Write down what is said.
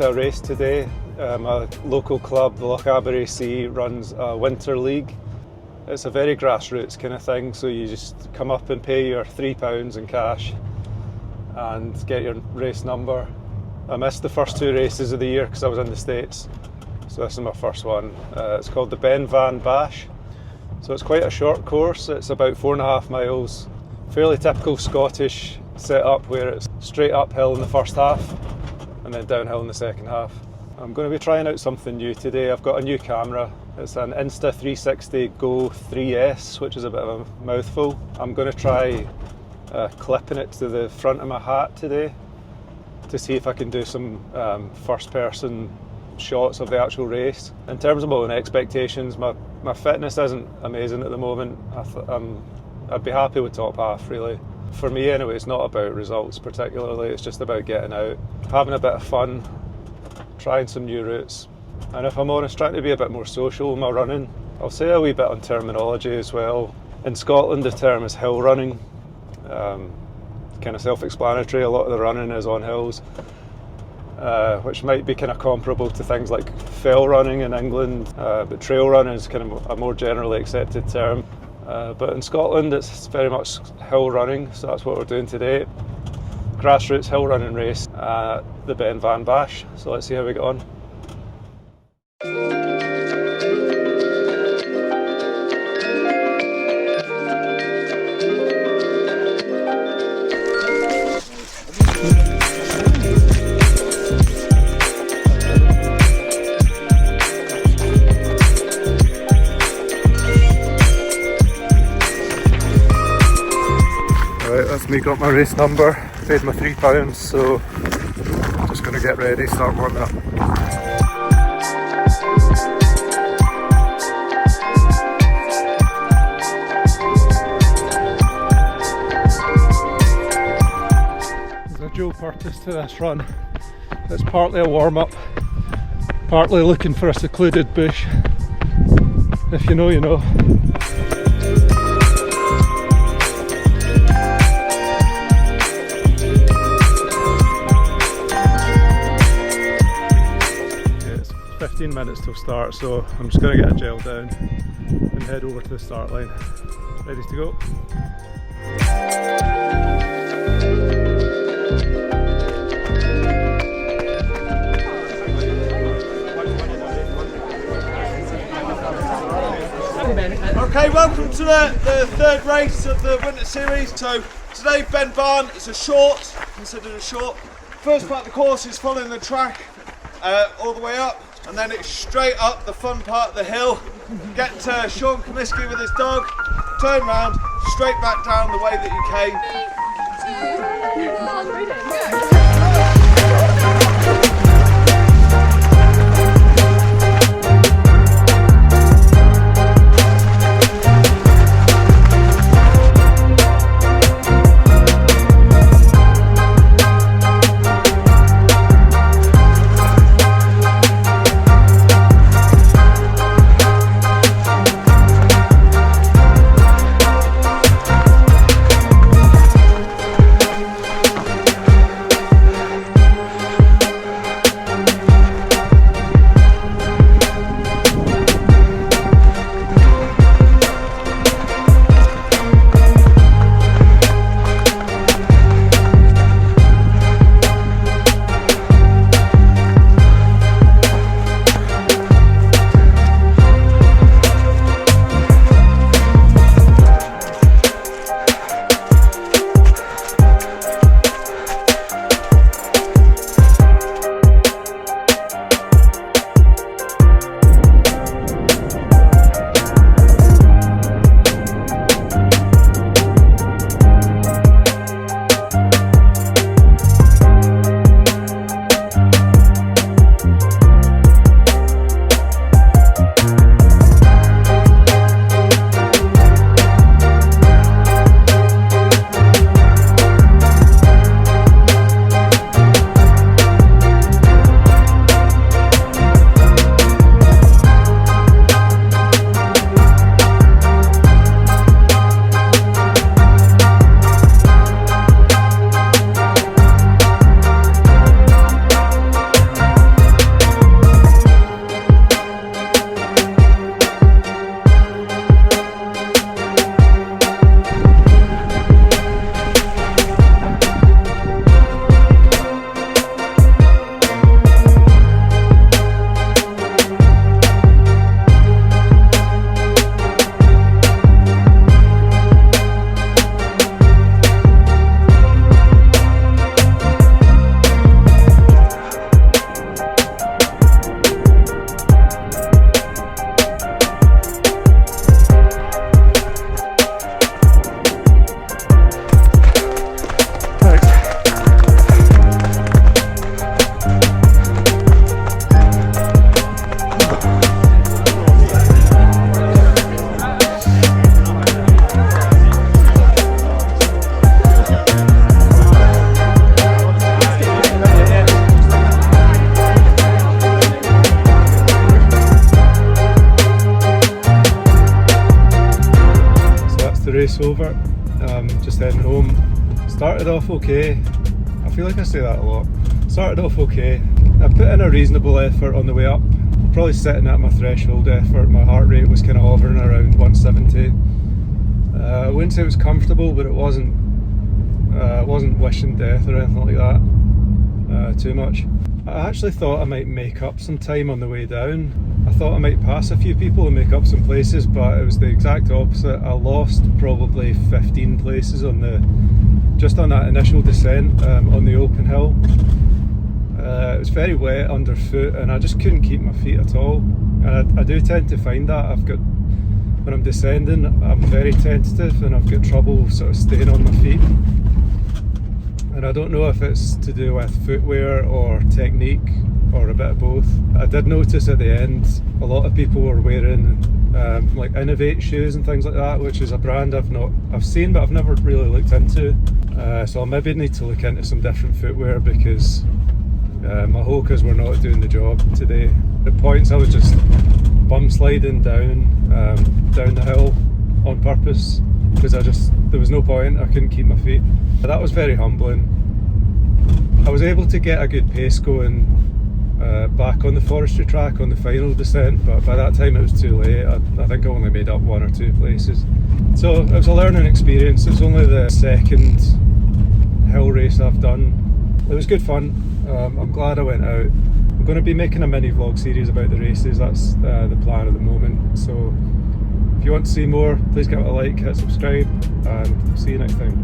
to a race today. My local club, the Lochaber AC, runs a Winter League. It's a very grassroots kind of thing, so you just come up and pay your £3 in cash and get your race number. I missed the first 2 races of the year because I was in the States, so this is my first one. It's called the Beinn Bhan Bash. So it's quite a short course, it's about 4.5 miles. Fairly typical Scottish setup where it's straight uphill in the first half and then downhill in the second half. I'm going to be trying out something new today. I've got a new camera. It's an Insta360 Go 3S, which is a bit of a mouthful. I'm going to try clipping it to the front of my hat today to see if I can do some first person shots of the actual race. In terms of my own expectations, my fitness isn't amazing at the moment. I'd be happy with top half really. For me anyway, it's not about results particularly, it's just about getting out, having a bit of fun, trying some new routes, and if I'm honest, trying to be a bit more social in my running. I'll say a wee bit on terminology as well. In Scotland the term is hill running, kind of self-explanatory. A lot of the running is on hills, which might be kind of comparable to things like fell running in England, but trail running is kind of a more generally accepted term. But in Scotland it's very much hill running, so that's what we're doing today. Grassroots hill running race at the Beinn Bhan Bash, so let's see how we get on. Right, that's me, got my race number, paid my £3, so I'm just going to get ready, start warming up. There's a dual purpose to this run. It's partly a warm-up, partly looking for a secluded bush. If you know, you know. It's 15 minutes till start, so I'm just going to get a gel down and head over to the start line. Ready to go? Okay, welcome to the third race of the Winter Series. So today Beinn Bhan is considered a short. First part of the course is following the track all the way up, and then it's straight up the fun part of the hill. Get to Sean Comiskey with his dog, turn round, straight back down the way that you came. race over, just heading home. Started off okay. I feel like I say that a lot. Started off okay. I put in a reasonable effort on the way up. Probably sitting at my threshold effort. My heart rate was kind of hovering around 170. I wouldn't say it was comfortable, but it wasn't wishing death or anything like that too much. I actually thought I might make up some time on the way down. I thought I might pass a few people and make up some places, but it was the exact opposite. I lost probably 15 places just on that initial descent on the open hill. It was very wet underfoot and I just couldn't keep my feet at all. And I do tend to find that when I'm descending, I'm very tentative and I've got trouble sort of staying on my feet. And I don't know if it's to do with footwear or technique or a bit of both. I did notice at the end a lot of people were wearing like Innovate shoes and things like that, which is a brand I've seen but I've never really looked into. So I'll maybe need to look into some different footwear because my Hokas were not doing the job today. At points I was just bum sliding down the hill on purpose because there was no point, I couldn't keep my feet. That was very humbling. I was able to get a good pace going back on the forestry track on the final descent, but by that time it was too late. I think I only made up 1 or 2 places. So it was a learning experience. It's only the second hill race I've done. It was good fun. I'm glad I went out. I'm going to be making a mini vlog series about the races. That's the plan at the moment. So if you want to see more, please give it a like, hit subscribe, and see you next time.